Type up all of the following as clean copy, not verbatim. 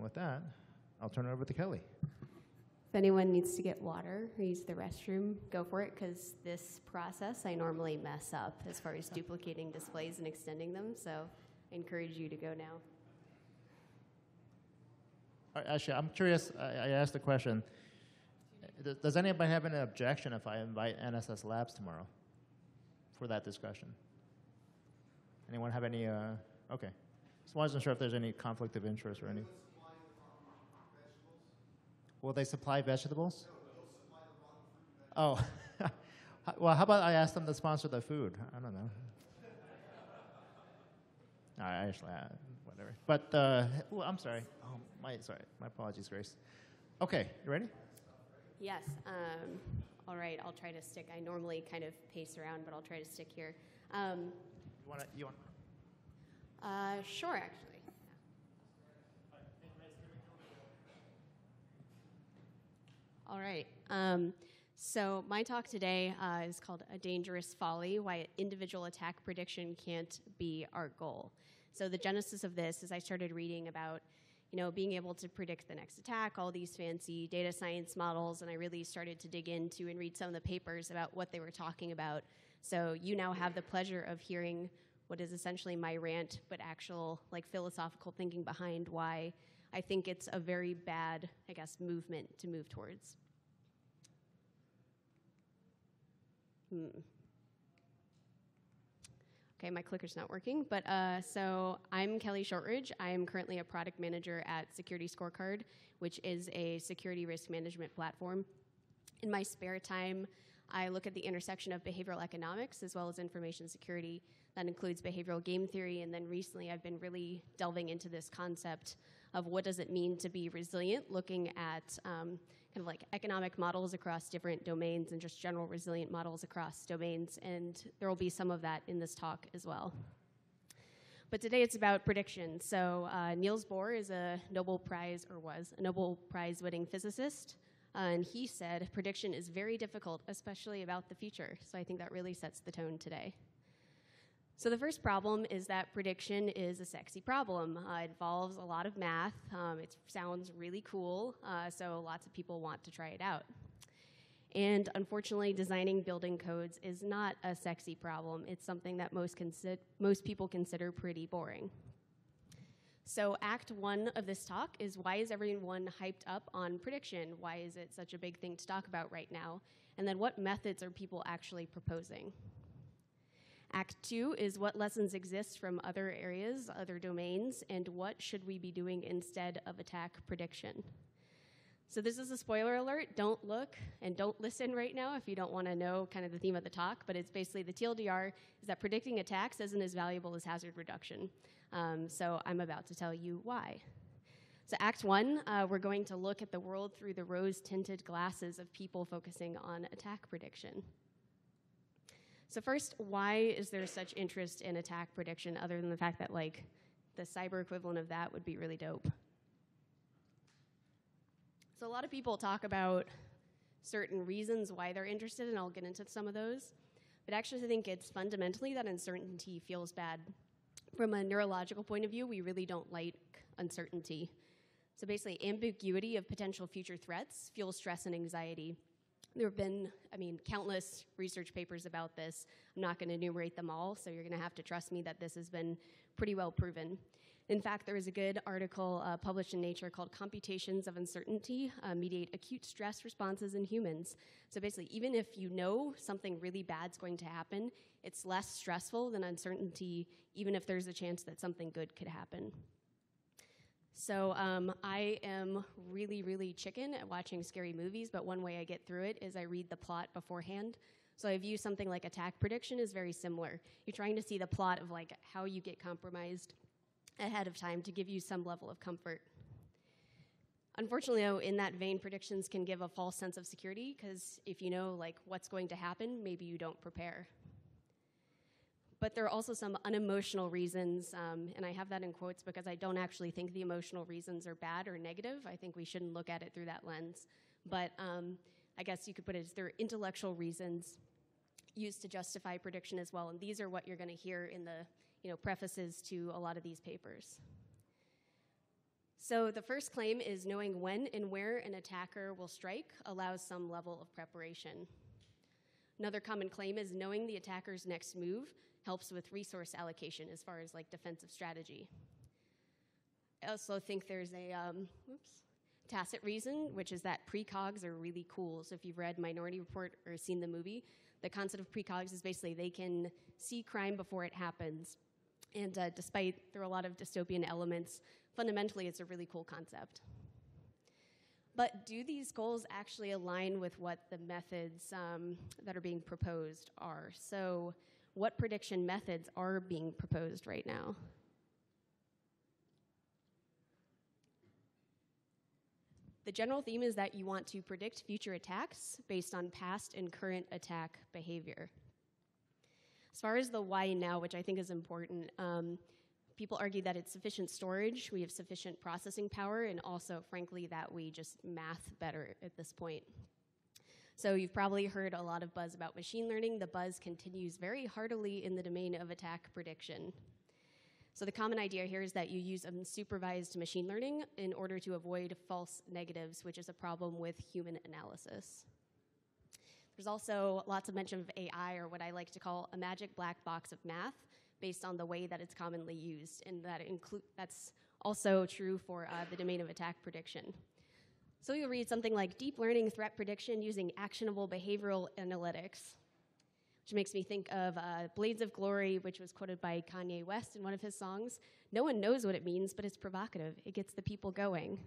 with that, I'll turn it over to Kelly. If anyone needs to get water or use the restroom, go for it, because this process I normally mess up as far as duplicating displays and extending them, so I encourage you to go now. Actually, I'm curious, I asked the question, does anybody have any objection if I invite NSS Labs tomorrow for that discussion? Anyone have any, okay. So I wasn't sure if there's any conflict of interest or any. Will they supply vegetables? Oh, well, how about I ask them to sponsor the food? I don't know. Actually, whatever. But, well, I'm sorry. Oh, sorry. My apologies, Grace. Okay, you ready? Yes. All right, I'll try to stick. I normally kind of pace around, but I'll try to stick here. You want? Sure, actually. All right. So my talk today is called A Dangerous Folly, Why Individual Attack Prediction Can't Be Our Goal. So the genesis of this is I started reading about, being able to predict the next attack, all these fancy data science models, and I really started to dig into and read some of the papers about what they were talking about. So you now have the pleasure of hearing what is essentially my rant, but actual philosophical thinking behind why I think it's a very bad, movement to move towards. Okay, my clicker's not working, but so I'm Kelly Shortridge. I'm currently a product manager at Security Scorecard, which is a security risk management platform. In my spare time, I look at the intersection of behavioral economics as well as information security. That includes behavioral game theory, and then recently I've been really delving into this concept of what does it mean to be resilient, looking at economic models across different domains and just general resilient models across domains, and there will be some of that in this talk as well. But today it's about prediction. So Niels Bohr is a Nobel Prize, or was a Nobel Prize winning physicist, and he said prediction is very difficult, especially about the future. So I think that really sets the tone today. So the first problem is that prediction is a sexy problem. It involves a lot of math. It sounds really cool, so lots of people want to try it out. And unfortunately, designing building codes is not a sexy problem. It's something that most people consider pretty boring. So Act 1 of this talk is, why is everyone hyped up on prediction? Why is it such a big thing to talk about right now? And then what methods are people actually proposing? Act 2 is, what lessons exist from other areas, other domains, and what should we be doing instead of attack prediction? So this is a spoiler alert. Don't look and don't listen right now if you don't want to know kind of the theme of the talk, but it's basically the TLDR is that predicting attacks isn't as valuable as hazard reduction. So I'm about to tell you why. So Act 1, we're going to look at the world through the rose-tinted glasses of people focusing on attack prediction. So first, why is there such interest in attack prediction other than the fact that the cyber equivalent of that would be really dope? So a lot of people talk about certain reasons why they're interested, and I'll get into some of those. But actually I think it's fundamentally that uncertainty feels bad. From a neurological point of view, we really don't like uncertainty. So basically, ambiguity of potential future threats fuels stress and anxiety. There have been, countless research papers about this. I'm not going to enumerate them all, so you're going to have to trust me that this has been pretty well proven. In fact, there was a good article published in Nature called Computations of Uncertainty Mediate Acute Stress Responses in Humans. So basically, even if you know something really bad's going to happen, it's less stressful than uncertainty, even if there's a chance that something good could happen. So I am really, really chicken at watching scary movies, but one way I get through it is I read the plot beforehand. So I view something like attack prediction as very similar. You're trying to see the plot of how you get compromised ahead of time to give you some level of comfort. Unfortunately, though, in that vein, predictions can give a false sense of security, because if you know what's going to happen, maybe you don't prepare. But there are also some unemotional reasons, and I have that in quotes because I don't actually think the emotional reasons are bad or negative. I think we shouldn't look at it through that lens. But I guess you could put it as there are intellectual reasons used to justify prediction as well, and these are what you're going to hear in the prefaces to a lot of these papers. So the first claim is knowing when and where an attacker will strike allows some level of preparation. Another common claim is knowing the attacker's next move helps with resource allocation as far as like defensive strategy. I also think there's a tacit reason, which is that precogs are really cool. So if you've read Minority Report or seen the movie, the concept of precogs is basically they can see crime before it happens. And despite there are a lot of dystopian elements, fundamentally it's a really cool concept. But do these goals actually align with what the methods that are being proposed are? So what prediction methods are being proposed right now? The general theme is that you want to predict future attacks based on past and current attack behavior. As far as the why now, which I think is important, people argue that it's sufficient storage, we have sufficient processing power, and also, frankly, that we just math better at this point. So you've probably heard a lot of buzz about machine learning. The buzz continues very heartily in the domain of attack prediction. So the common idea here is that you use unsupervised machine learning in order to avoid false negatives, which is a problem with human analysis. There's also lots of mention of AI, or what I like to call a magic black box of math, based on the way that it's commonly used, and that's also true for the domain of attack prediction. So you'll read something like deep learning threat prediction using actionable behavioral analytics, which makes me think of Blades of Glory, which was quoted by Kanye West in one of his songs. No one knows what it means, but it's provocative. It gets the people going.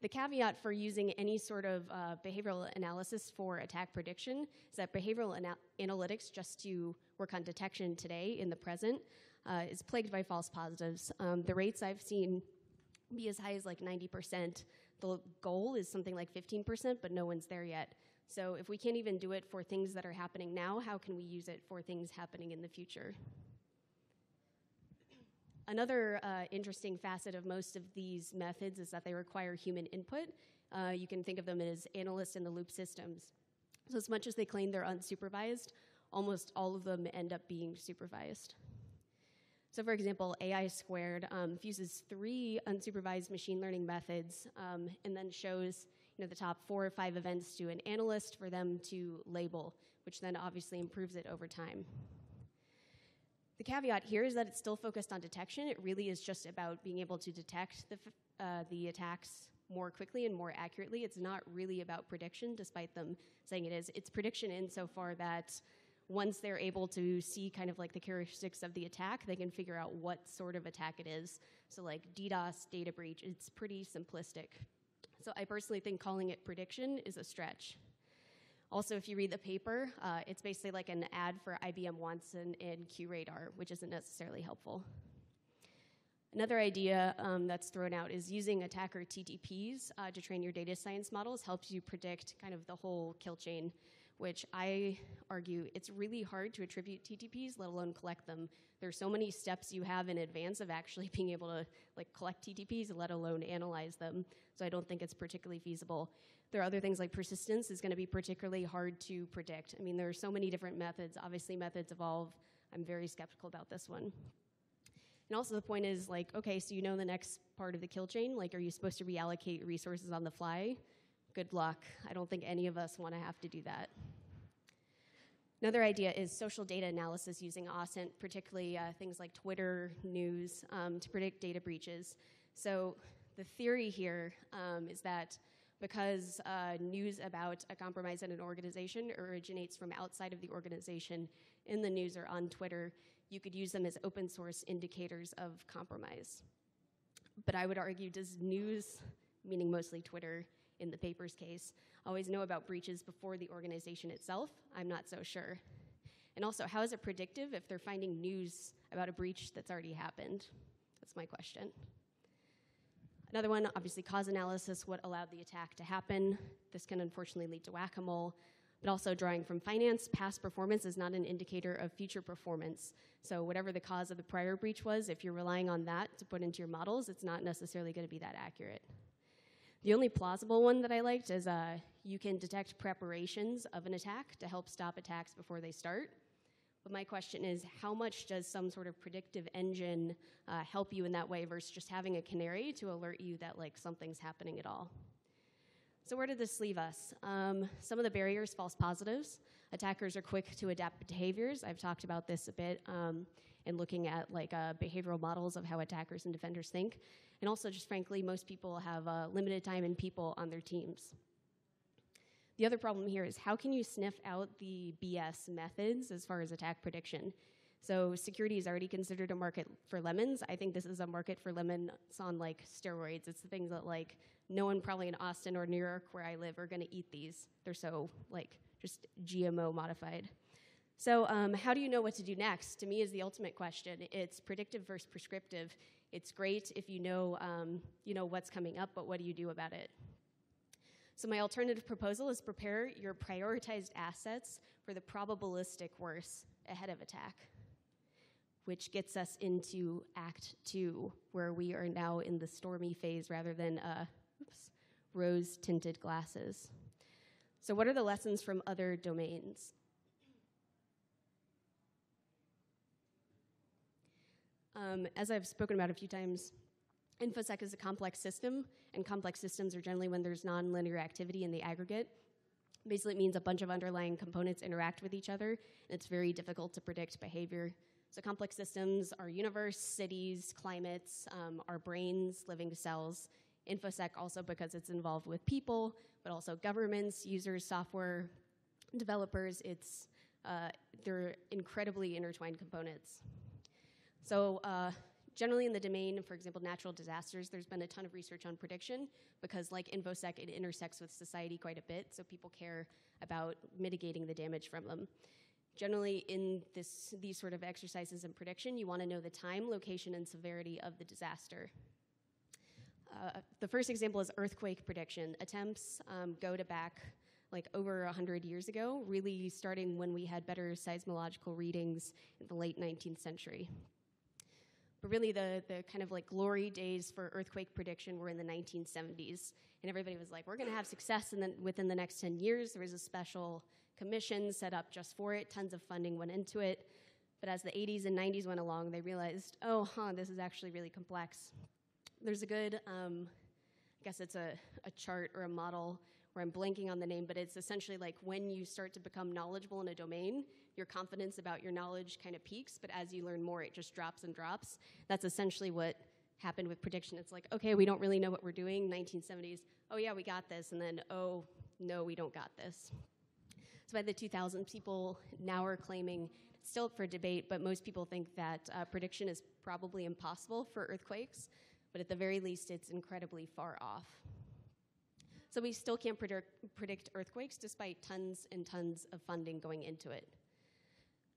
The caveat for using any sort of behavioral analysis for attack prediction is that behavioral analytics, just to work on detection today in the present, is plagued by false positives. The rates I've seen be as high as like 90%. The goal is something like 15%, but no one's there yet. So if we can't even do it for things that are happening now, how can we use it for things happening in the future? Another interesting facet of most of these methods is that they require human input. You can think of them as analyst-in-the-loop systems. So as much as they claim they're unsupervised, almost all of them end up being supervised. So for example, AI squared fuses 3 unsupervised machine learning methods and then shows the top 4 or 5 events to an analyst for them to label, which then obviously improves it over time. The caveat here is that it's still focused on detection. It really is just about being able to detect the attacks more quickly and more accurately. It's not really about prediction, despite them saying it is. It's prediction insofar that once they're able to see kind of like the characteristics of the attack, they can figure out what sort of attack it is. So like DDoS, data breach, it's pretty simplistic. So I personally think calling it prediction is a stretch. Also, if you read the paper, it's basically like an ad for IBM Watson and QRadar, which isn't necessarily helpful. Another idea that's thrown out is using attacker TTPs to train your data science models helps you predict kind of the whole kill chain, which I argue it's really hard to attribute TTPs, let alone collect them. There's so many steps you have in advance of actually being able to collect TTPs, let alone analyze them. So I don't think it's particularly feasible. There are other things like persistence is going to be particularly hard to predict. I mean, there are so many different methods. Obviously, methods evolve. I'm very skeptical about this one. And also the point is okay, so you know the next part of the kill chain. Are you supposed to reallocate resources on the fly? Good luck. I don't think any of us want to have to do that. Another idea is social data analysis using OSINT, particularly things like Twitter, news, to predict data breaches. So the theory here is that because news about a compromise in an organization originates from outside of the organization in the news or on Twitter, you could use them as open source indicators of compromise. But I would argue, does news, meaning mostly Twitter in the paper's case, always know about breaches before the organization itself? I'm not so sure. And also, how is it predictive if they're finding news about a breach that's already happened? That's my question. Another one, obviously cause analysis, what allowed the attack to happen. This can unfortunately lead to whack-a-mole. But also drawing from finance, past performance is not an indicator of future performance. So whatever the cause of the prior breach was, if you're relying on that to put into your models, it's not necessarily going to be that accurate. The only plausible one that I liked is you can detect preparations of an attack to help stop attacks before they start. But my question is, how much does some sort of predictive engine help you in that way versus just having a canary to alert you that like something's happening at all? So where did this leave us? Some of the barriers, false positives. Attackers are quick to adapt behaviors. I've talked about this a bit in looking at like behavioral models of how attackers and defenders think. And also just frankly, most people have limited time and people on their teams. The other problem here is how can you sniff out the BS methods as far as attack prediction? So security is already considered a market for lemons. I think this is a market for lemons on like steroids. It's the things that like no one probably in Austin or New York where I live are gonna eat these. They're so like just GMO modified. So how do you know what to do next? To me is the ultimate question. It's predictive versus prescriptive. It's great if you know what's coming up, but what do you do about it? So my alternative proposal is prepare your prioritized assets for the probabilistic worst ahead of attack, which gets us into Act 2, where we are now in the stormy phase rather than rose-tinted glasses. So what are the lessons from other domains? As I've spoken about a few times, infosec is a complex system, and complex systems are generally when there's nonlinear activity in the aggregate. Basically, it means a bunch of underlying components interact with each other, and it's very difficult to predict behavior. So complex systems are universe, cities, climates, our brains, living cells. Infosec also because it's involved with people, but also governments, users, software, developers. They're incredibly intertwined components. So generally in the domain, for example, natural disasters, there's been a ton of research on prediction because like infosec, it intersects with society quite a bit, so people care about mitigating the damage from them. Generally in these sort of exercises in prediction, you want to know the time, location, and severity of the disaster. The first example is earthquake prediction. Attempts go to back like over 100 years ago, really starting when we had better seismological readings in the late 19th century. But really the kind of like glory days for earthquake prediction were in the 1970s. And everybody was like, we're going to have success, and then within the next 10 years, there was a special commission set up just for it. Tons of funding went into it. But as the 80s and 90s went along, they realized, this is actually really complex. There's a good, I guess it's a chart or a model where I'm blanking on the name, but it's essentially like when you start to become knowledgeable in a domain, your confidence about your knowledge kind of peaks, but as you learn more, it just drops and drops. That's essentially what happened with prediction. It's like, okay, we don't really know what we're doing. 1970s, oh yeah, we got this, and then, oh no, we don't got this. So by the 2000s, people now are claiming, still up for debate, but most people think that prediction is probably impossible for earthquakes, but at the very least, it's incredibly far off. So we still can't predict earthquakes despite tons and tons of funding going into it.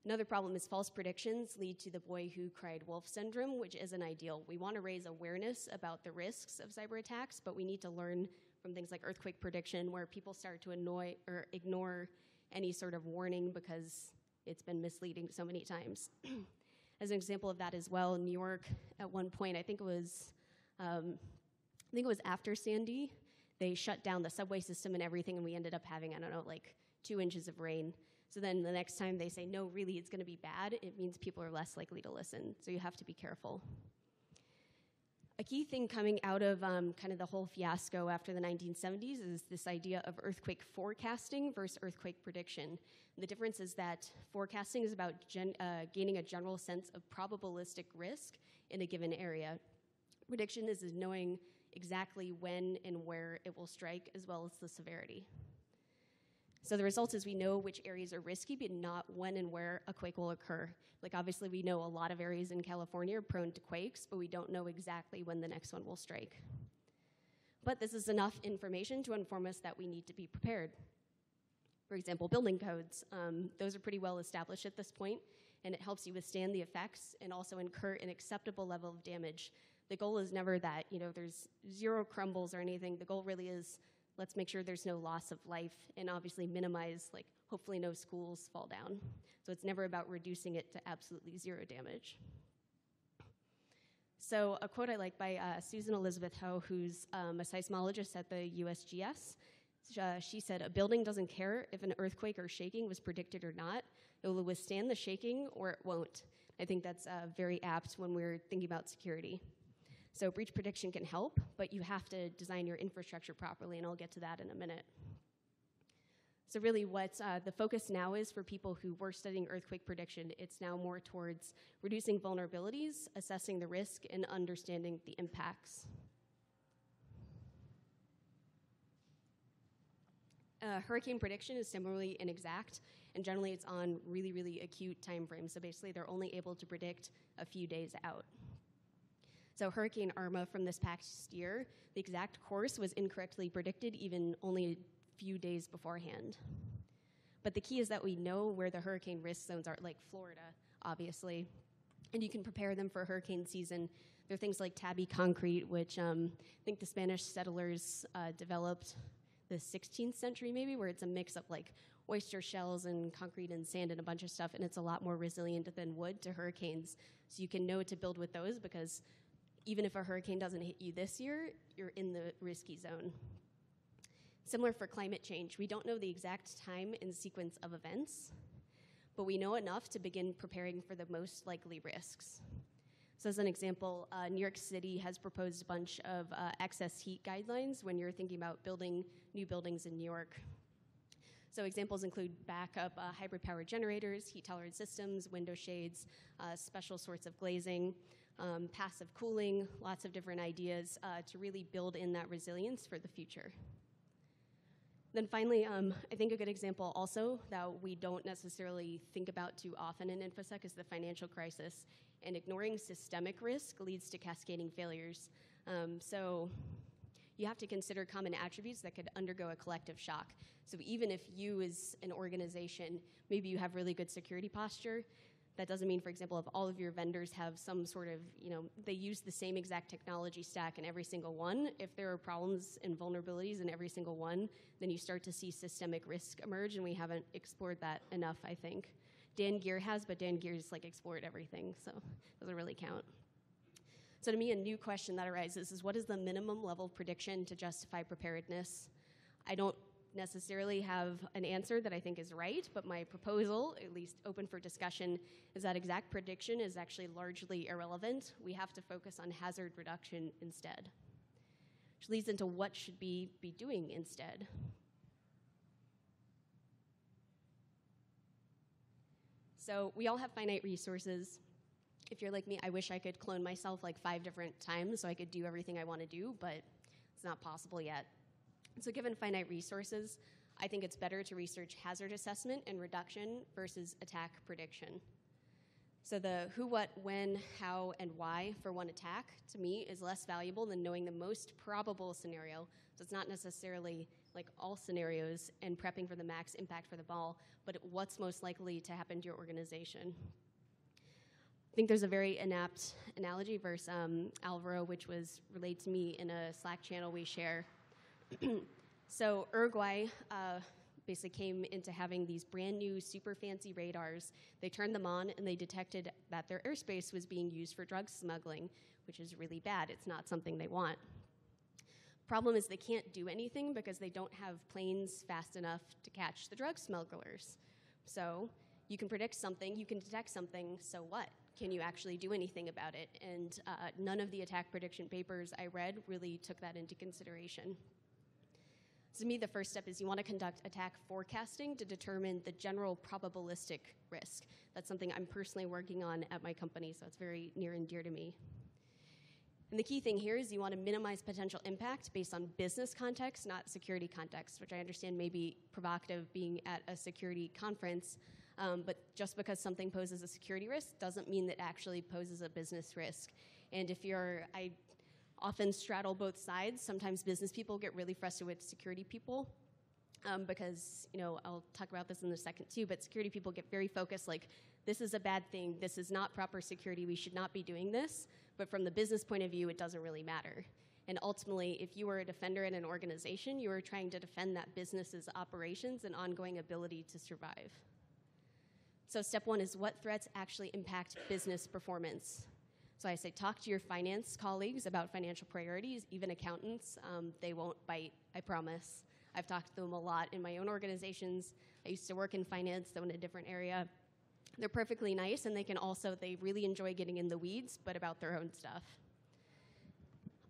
Another problem is false predictions lead to the boy who cried wolf syndrome, which isn't ideal. We want to raise awareness about the risks of cyber attacks, but we need to learn from things like earthquake prediction where people start to annoy or ignore any sort of warning because it's been misleading so many times. As an example of that as well, New York at one point, I think it was after Sandy, they shut down the subway system and everything, and we ended up having, 2 inches of rain. So then the next time they say, no, really, it's going to be bad, it means people are less likely to listen. So you have to be careful. A key thing coming out of kind of the whole fiasco after the 1970s is this idea of earthquake forecasting versus earthquake prediction. The difference is that forecasting is about gaining a general sense of probabilistic risk in a given area. Prediction is knowing exactly when and where it will strike, as well as the severity. So the result is we know which areas are risky, but not when and where a quake will occur. Like obviously we know a lot of areas in California are prone to quakes, but we don't know exactly when the next one will strike. But this is enough information to inform us that we need to be prepared. For example, building codes. Those are pretty well established at this point, and it helps you withstand the effects and also incur an acceptable level of damage. The goal is never that, there's zero crumbles or anything. The goal really is, let's make sure there's no loss of life and obviously minimize, hopefully no schools fall down. So it's never about reducing it to absolutely zero damage. So a quote I like by Susan Elizabeth Ho, who's a seismologist at the USGS. She said, "A building doesn't care if an earthquake or shaking was predicted or not. It will withstand the shaking or it won't. I think that's very apt when we're thinking about security. So breach prediction can help, but you have to design your infrastructure properly, and I'll get to that in a minute. So really what the focus now is for people who were studying earthquake prediction, it's now more towards reducing vulnerabilities, assessing the risk, and understanding the impacts. Hurricane prediction is similarly inexact, and generally it's on really, really acute time frames. So basically they're only able to predict a few days out. So Hurricane Irma from this past year, the exact course was incorrectly predicted even only a few days beforehand. But the key is that we know where the hurricane risk zones are, like Florida, obviously, and you can prepare them for hurricane season. There are things like tabby concrete, which I think the Spanish settlers developed the 16th century maybe, where it's a mix of like oyster shells and concrete and sand and a bunch of stuff, and it's a lot more resilient than wood to hurricanes. So you can know to build with those, because even if a hurricane doesn't hit you this year, you're in the risky zone. Similar for climate change. We don't know the exact time and sequence of events, but we know enough to begin preparing for the most likely risks. So as an example, New York City has proposed a bunch of excess heat guidelines when you're thinking about building new buildings in New York. So examples include backup hybrid power generators, heat-tolerant systems, window shades, special sorts of glazing, passive cooling, lots of different ideas to really build in that resilience for the future. Then finally, I think a good example also that we don't necessarily think about too often in infosec is the financial crisis. And ignoring systemic risk leads to cascading failures. So you have to consider common attributes that could undergo a collective shock. So even if you as an organization, maybe you have really good security posture, that doesn't mean, for example, if all of your vendors have some sort of, they use the same exact technology stack in every single one. If there are problems and vulnerabilities in every single one, then you start to see systemic risk emerge, and we haven't explored that enough, I think. Dan Gear has, but Dan Gear's explored everything, so it doesn't really count. So to me, a new question that arises is, what is the minimum level of prediction to justify preparedness? I don't necessarily have an answer that I think is right, but my proposal, at least open for discussion, is that exact prediction is actually largely irrelevant. We have to focus on hazard reduction instead, which leads into what should we be doing instead. So we all have finite resources. If you're like me, I wish I could clone myself 5 different times so I could do everything I want to do, but it's not possible yet. So given finite resources, I think it's better to research hazard assessment and reduction versus attack prediction. So the who, what, when, how, and why for one attack, to me, is less valuable than knowing the most probable scenario. So it's not necessarily all scenarios and prepping for the max impact for the ball, but what's most likely to happen to your organization. I think there's a very inapt analogy versus Alvaro, which was relayed to me in a Slack channel we share. So Uruguay basically came into having these brand new super fancy radars. They turned them on and they detected that their airspace was being used for drug smuggling, which is really bad. It's not something they want. Problem is they can't do anything because they don't have planes fast enough to catch the drug smugglers. So you can predict something, you can detect something, so what? Can you actually do anything about it? And none of the attack prediction papers I read really took that into consideration. So to me, the first step is you want to conduct attack forecasting to determine the general probabilistic risk. That's something I'm personally working on at my company, so it's very near and dear to me. And the key thing here is you want to minimize potential impact based on business context, not security context, which I understand may be provocative being at a security conference, but just because something poses a security risk doesn't mean that it actually poses a business risk. And if I often straddle both sides. Sometimes business people get really frustrated with security people because, I'll talk about this in a second too, but security people get very focused, this is a bad thing, this is not proper security, we should not be doing this. But from the business point of view, it doesn't really matter. And ultimately, if you were a defender in an organization, you were trying to defend that business's operations and ongoing ability to survive. So step 1 is what threats actually impact business performance. So I say talk to your finance colleagues about financial priorities, even accountants. They won't bite, I promise. I've talked to them a lot in my own organizations. I used to work in finance, though in a different area. They're perfectly nice, and they really enjoy getting in the weeds, but about their own stuff.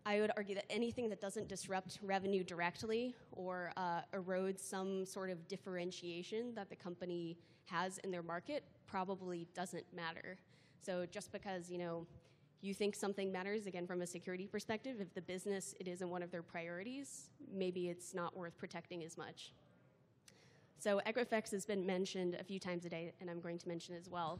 I would argue that anything that doesn't disrupt revenue directly or erode some sort of differentiation that the company has in their market probably doesn't matter. So just because, you think something matters, again, from a security perspective, if the business, it isn't one of their priorities, maybe it's not worth protecting as much. So Equifax has been mentioned a few times today, and I'm going to mention as well.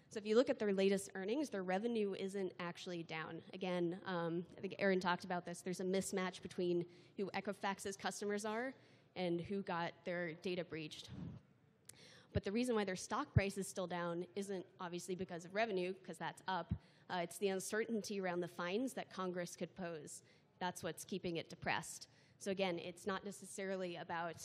So if you look at their latest earnings, their revenue isn't actually down. Again, I think Aaron talked about this. There's a mismatch between who Equifax's customers are and who got their data breached. But the reason why their stock price is still down isn't obviously because of revenue, because that's up. It's the uncertainty around the fines that Congress could pose. That's what's keeping it depressed. So again, it's not necessarily about,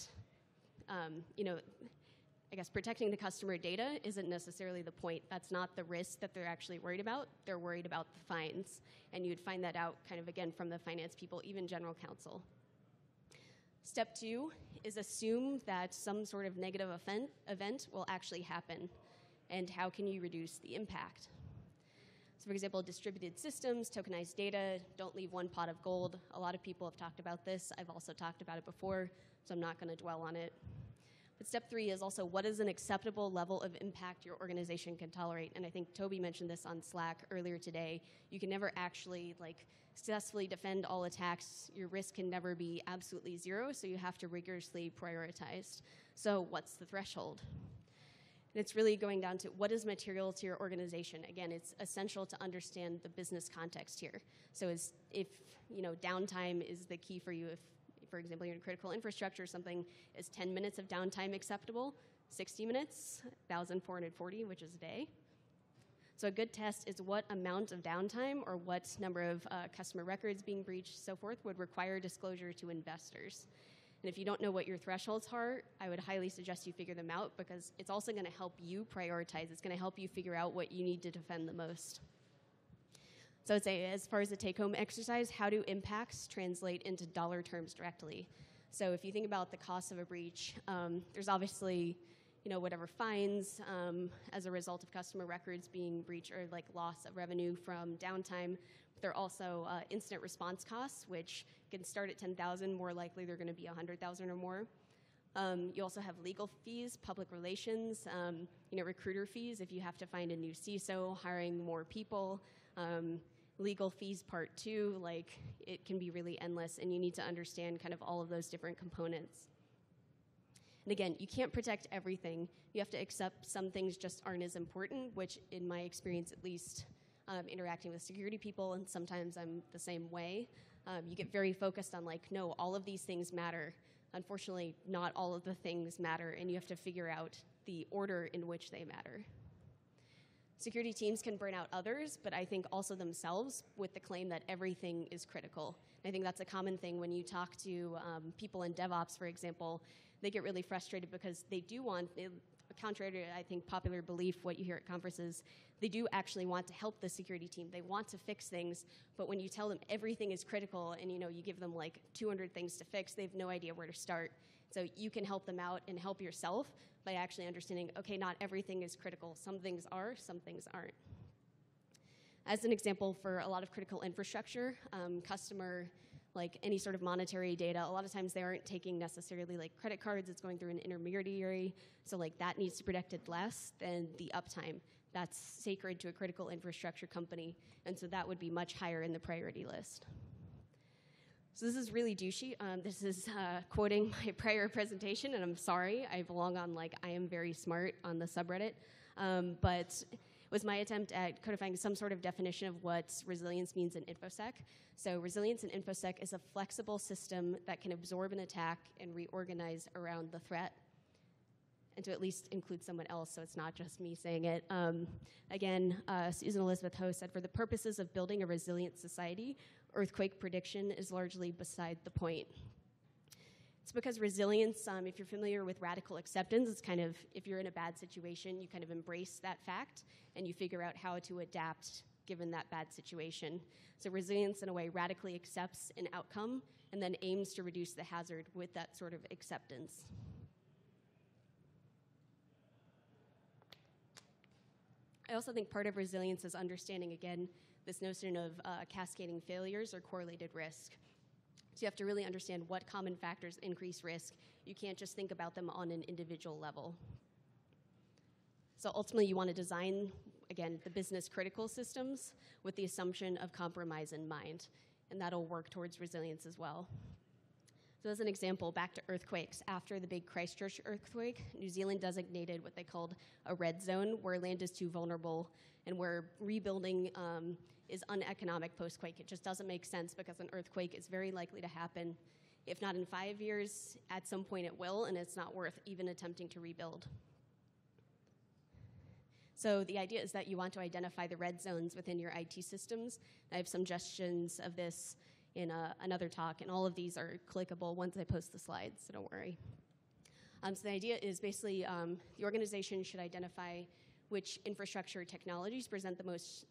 I guess protecting the customer data isn't necessarily the point. That's not the risk that they're actually worried about. They're worried about the fines. And you'd find that out kind of, again, from the finance people, even general counsel. Step 2 is assume that some sort of negative event will actually happen. And how can you reduce the impact? So for example, distributed systems, tokenized data, don't leave one pot of gold. A lot of people have talked about this. I've also talked about it before, so I'm not going to dwell on it. But step 3 is also what is an acceptable level of impact your organization can tolerate. And I think Toby mentioned this on Slack earlier today. You can never actually successfully defend all attacks. Your risk can never be absolutely zero, so you have to rigorously prioritize. So what's the threshold? And it's really going down to what is material to your organization. Again, it's essential to understand the business context here. So if downtime is the key for you, if, for example, you're in critical infrastructure or something, is 10 minutes of downtime acceptable? 60 minutes, 1,440, which is a day. So a good test is what amount of downtime or what number of customer records being breached, so forth, would require disclosure to investors. And if you don't know what your thresholds are, I would highly suggest you figure them out because it's also going to help you prioritize. It's going to help you figure out what you need to defend the most. So I'd say as far as the take-home exercise, how do impacts translate into dollar terms directly? So if you think about the cost of a breach, there's obviously whatever fines as a result of customer records being breached or loss of revenue from downtime. There are also incident response costs, which can start at $10,000. More likely, they're going to be $100,000 or more. You also have legal fees, public relations, recruiter fees if you have to find a new CISO, hiring more people. Legal fees part 2, it can be really endless, and you need to understand kind of all of those different components. And again, you can't protect everything. You have to accept some things just aren't as important, which in my experience at least, interacting with security people, and sometimes I'm the same way. You get very focused on no, all of these things matter. Unfortunately, not all of the things matter, and you have to figure out the order in which they matter. Security teams can burn out others, but I think also themselves with the claim that everything is critical. And I think that's a common thing when you talk to people in DevOps, for example. They get really frustrated because they do want, contrary to, I think, popular belief, what you hear at conferences, they do actually want to help the security team. They want to fix things, but when you tell them everything is critical and you give them 200 things to fix, they have no idea where to start. So you can help them out and help yourself by actually understanding, okay, not everything is critical. Some things are, some things aren't. As an example, for a lot of critical infrastructure, customer, any sort of monetary data, a lot of times they aren't taking necessarily credit cards. It's going through an intermediary. So that needs to be protected less than the uptime. That's sacred to a critical infrastructure company. And so that would be much higher in the priority list. So this is really douchey. This is quoting my prior presentation, and I'm sorry. I belong on I am very smart on the subreddit. But it was my attempt at codifying some sort of definition of what resilience means in infosec. So resilience in infosec is a flexible system that can absorb an attack and reorganize around the threat, and to at least include someone else, so it's not just me saying it. Again, Susan Elizabeth Ho said, for the purposes of building a resilient society, earthquake prediction is largely beside the point. It's because resilience, if you're familiar with radical acceptance, it's kind of, if you're in a bad situation, you kind of embrace that fact, and you figure out how to adapt given that bad situation. So resilience, in a way, radically accepts an outcome and then aims to reduce the hazard with that sort of acceptance. I also think part of resilience is understanding, again, this notion of cascading failures or correlated risk. So you have to really understand what common factors increase risk. You can't just think about them on an individual level. So ultimately, you want to design, again, the business critical systems with the assumption of compromise in mind, and that'll work towards resilience as well. So as an example, back to earthquakes. After the big Christchurch earthquake, New Zealand designated what they called a red zone, where land is too vulnerable and where rebuilding is uneconomic post-quake. It just doesn't make sense because an earthquake is very likely to happen. If not in 5 years, at some point it will, and it's not worth even attempting to rebuild. So the idea is that you want to identify the red zones within your IT systems. I have suggestions of this in another talk, and all of these are clickable once I post the slides, so don't worry. So the idea is basically the organization should identify which infrastructure technologies present the most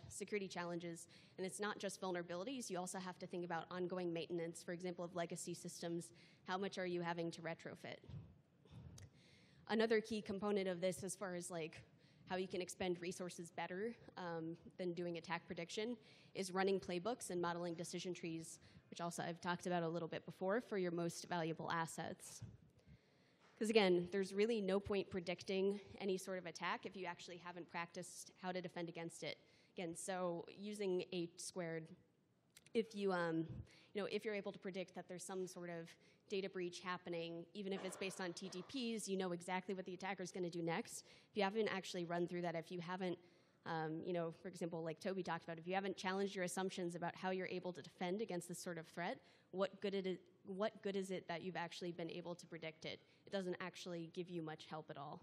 security challenges, and it's not just vulnerabilities. You also have to think about ongoing maintenance, for example, of legacy systems. How much are you having to retrofit? Another key component of this, as far as like how you can expend resources better than doing attack prediction, is running playbooks and modeling decision trees, which also I've talked about a little bit before, for your most valuable assets. Because again, there's really no point predicting any sort of attack if you actually haven't practiced how to defend against it. Again, so using 8 squared, if you, if you're able to predict that there's some sort of data breach happening, even if it's based on TTPs, you know exactly what the attacker is going to do next. If you haven't actually run through that, if you haven't, for example, like Toby talked about, if you haven't challenged your assumptions about how you're able to defend against this sort of threat, what good is it that you've actually been able to predict it? It doesn't actually give you much help at all.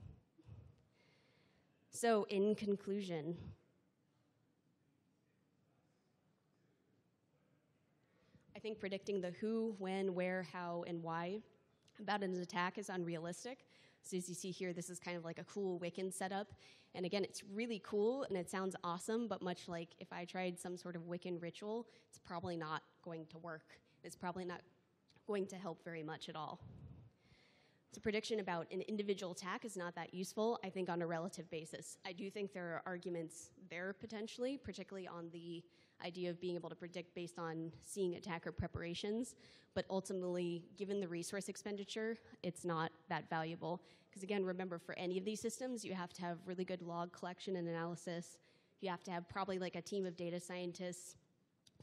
So in conclusion, I think predicting the who, when, where, how, and why about an attack is unrealistic. So as you see here, this is kind of like a cool Wiccan setup. And again, it's really cool and it sounds awesome, but much like if I tried some sort of Wiccan ritual, it's probably not going to work. It's probably not going to help very much at all. So prediction about an individual attack is not that useful, I think, on a relative basis. I do think there are arguments there potentially, particularly on the idea of being able to predict based on seeing attacker preparations, but ultimately, given the resource expenditure, it's not that valuable. Because again, remember, for any of these systems, you have to have really good log collection and analysis. You have to have probably like a team of data scientists.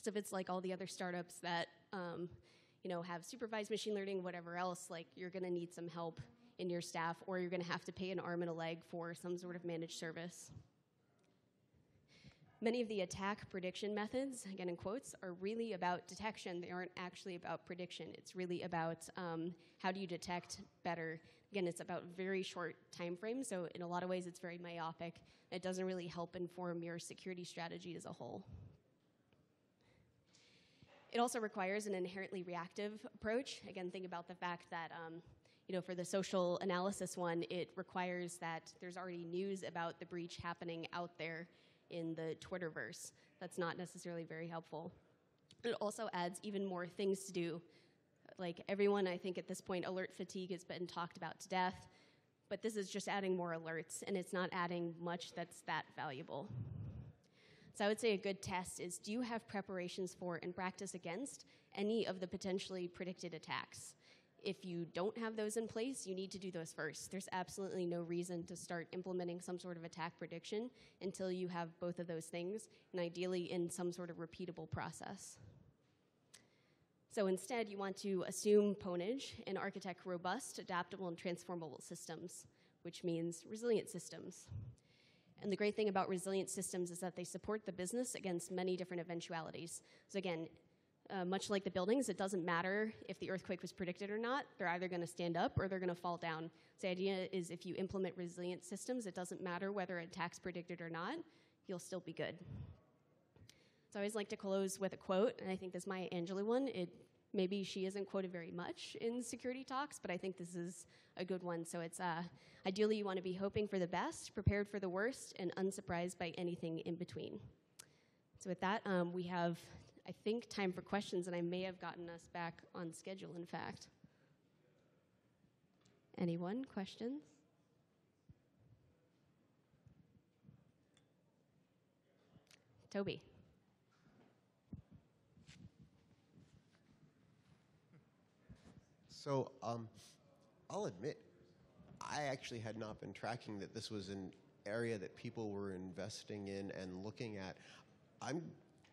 So if it's like all the other startups that have supervised machine learning, whatever else, like you're gonna need some help in your staff, or you're gonna have to pay an arm and a leg for some sort of managed service. Many of the attack prediction methods, again in quotes, are really about detection. They aren't actually about prediction. It's really about how do you detect better. Again, it's about very short time frames, so in a lot of ways it's very myopic. It doesn't really help inform your security strategy as a whole. It also requires an inherently reactive approach. Again, think about the fact that for the social analysis one, it requires that there's already news about the breach happening out there in the Twitterverse. That's not necessarily very helpful. It also adds even more things to do. Like everyone, I think at this point, alert fatigue has been talked about to death, but this is just adding more alerts, and it's not adding much that's that valuable. So I would say a good test is, do you have preparations for and practice against any of the potentially predicted attacks? If you don't have those in place, you need to do those first. There's absolutely no reason to start implementing some sort of attack prediction until you have both of those things, and ideally in some sort of repeatable process. So instead, you want to assume ponage and architect robust, adaptable, and transformable systems, which means resilient systems. And the great thing about resilient systems is that they support the business against many different eventualities. So again, much like the buildings, it doesn't matter if the earthquake was predicted or not. They're either going to stand up or they're going to fall down. So the idea is if you implement resilient systems, it doesn't matter whether an attack's predicted or not, you'll still be good. So I always like to close with a quote, and I think this is Maya Angelou one. Maybe she isn't quoted very much in security talks, but I think this is a good one. So it's ideally you want to be hoping for the best, prepared for the worst, and unsurprised by anything in between. So with that, we have, I think, time for questions, and I may have gotten us back on schedule, in fact. Anyone? Questions? Toby. So I'll admit, I actually had not been tracking that this was an area that people were investing in and looking at. I'm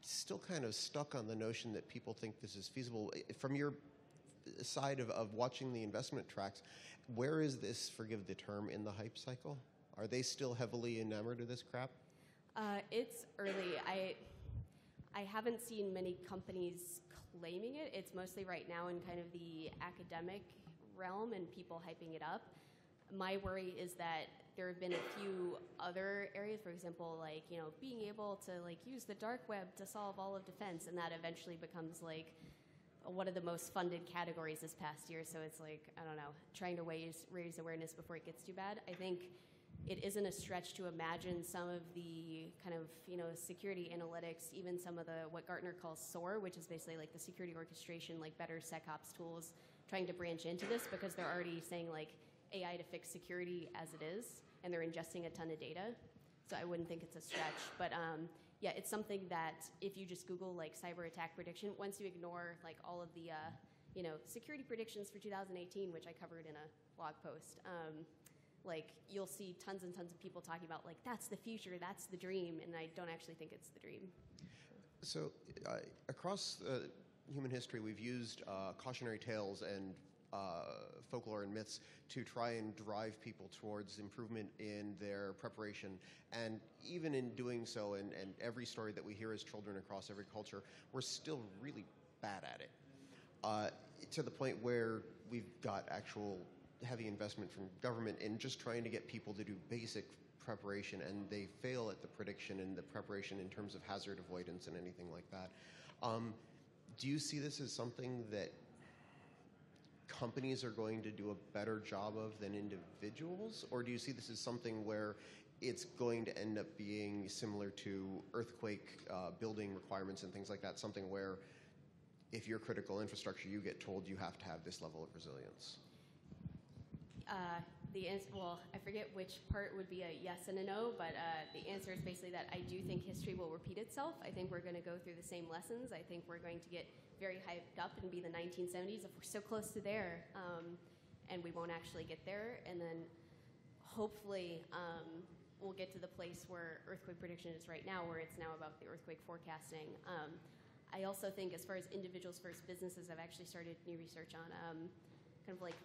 still kind of stuck on the notion that people think this is feasible. From your side of watching the investment tracks, where is this, forgive the term, in the hype cycle? Are they still heavily enamored of this crap? It's early. I haven't seen many companies claiming it. It's mostly right now in kind of the academic realm and people hyping it up. My worry is that there have been a few other areas, for example, like, you know, being able to like use the dark web to solve all of defense, and that eventually becomes like one of the most funded categories this past year. So it's like, I don't know, trying to raise awareness before it gets too bad. I think it isn't a stretch to imagine some of the kind of, you know, security analytics, even some of the what Gartner calls SOAR, which is basically like the security orchestration, like better SecOps tools, trying to branch into this because they're already saying like AI to fix security as it is, and they're ingesting a ton of data. So I wouldn't think it's a stretch. But yeah, it's something that if you just Google like cyber attack prediction, once you ignore like all of the you know, security predictions for 2018, which I covered in a blog post, like you'll see tons and tons of people talking about like that's the future, that's the dream, and I don't actually think it's the dream. So across human history, we've used cautionary tales and folklore and myths to try and drive people towards improvement in their preparation. And even in doing so, and every story that we hear as children across every culture, we're still really bad at it. To the point where we've got actual heavy investment from government in just trying to get people to do basic preparation, and they fail at the prediction and the preparation in terms of hazard avoidance and anything like that. Do you see this as something that companies are going to do a better job of than individuals? Or do you see this as something where it's going to end up being similar to earthquake building requirements and things like that, something where if you're critical infrastructure, you get told you have to have this level of resilience? The answer, well, I forget which part would be a yes and a no, but the answer is basically that I do think history will repeat itself. I think we're going to go through the same lessons. I think we're going to get very hyped up and be the 1970s if we're so close to there, and we won't actually get there. And then hopefully we'll get to the place where earthquake prediction is right now, where it's now about the earthquake forecasting. I also think as far as individuals versus businesses, I've actually started new research on kind of like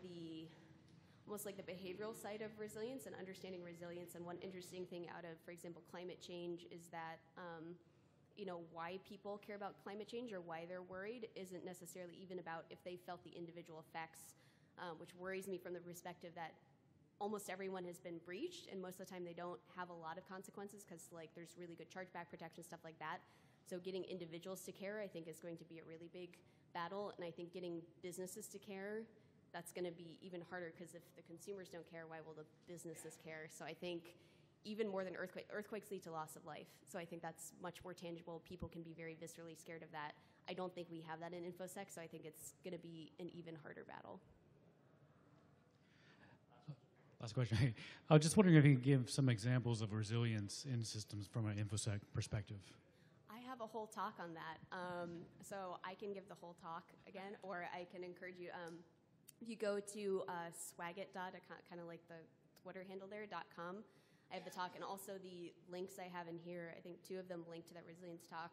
almost like the behavioral side of resilience and understanding resilience. And one interesting thing out of, for example, climate change is that, you know, why people care about climate change or why they're worried isn't necessarily even about if they felt the individual effects, which worries me from the perspective that almost everyone has been breached, and most of the time they don't have a lot of consequences because like there's really good chargeback protection, stuff like that. So getting individuals to care, I think, is going to be a really big battle, and I think getting businesses to care, that's going to be even harder because if the consumers don't care, why will the businesses care? So I think even more than earthquakes lead to loss of life. So I think that's much more tangible. People can be very viscerally scared of that. I don't think we have that in infosec, so I think it's going to be an even harder battle. Last question. I was just wondering if you could give some examples of resilience in systems from an infosec perspective. I have a whole talk on that. So I can give the whole talk again, or I can encourage you. If you go to swagit, kind of like the Twitter handle there, .com, I have the talk, and also the links I have in here, I think 2 of them link to that resilience talk.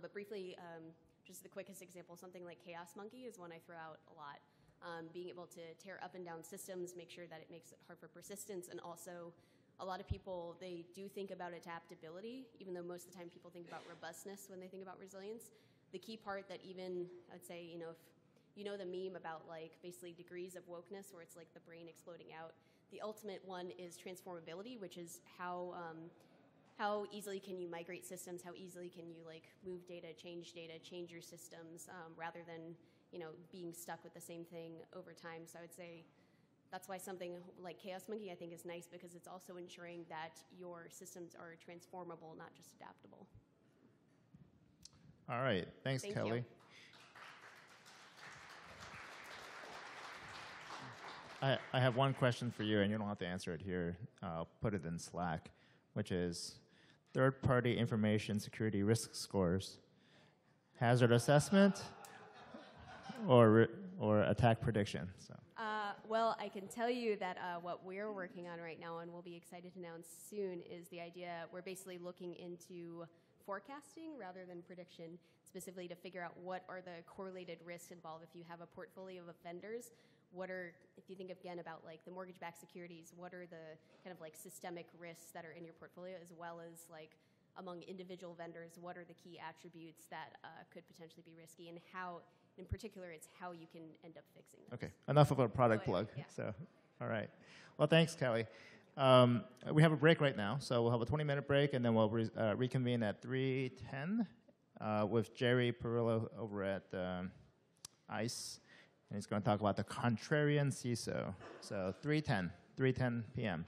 But briefly, just the quickest example, something like Chaos Monkey is one I throw out a lot. Being able to tear up and down systems, make sure that it makes it hard for persistence, and also a lot of people, they do think about adaptability, even though most of the time people think about robustness when they think about resilience. The key part that even, I'd say, you know, if you know the meme about like basically degrees of wokeness where it's like the brain exploding out, the ultimate one is transformability, which is how easily can you migrate systems, how easily can you like move data, change your systems, rather than, you know, being stuck with the same thing over time. So I would say that's why something like Chaos Monkey I think is nice, because it's also ensuring that your systems are transformable, not just adaptable. All right. Thanks, Thank Kelly. you. I have one question for you, and you don't have to answer it here. I'll put it in Slack, which is, third-party information security risk scores, hazard assessment, or attack prediction. So. Well, I can tell you that what we're working on right now and we'll be excited to announce soon is the idea we're basically looking into forecasting rather than prediction, specifically to figure out what are the correlated risks involved. If you have a portfolio of vendors, what are, if you think again about like the mortgage-backed securities, what are the kind of like systemic risks that are in your portfolio, as well as like among individual vendors, what are the key attributes that could potentially be risky, and how, in particular, it's how you can end up fixing them. Okay, enough of a product plug. Yeah. So, all right. Well, thanks, Kelly. We have a break right now, so we'll have a 20-minute break, and then we'll reconvene at 3:10 with Jerry Perillo over at ICE, and he's going to talk about the contrarian CISO. So 3:10 p.m.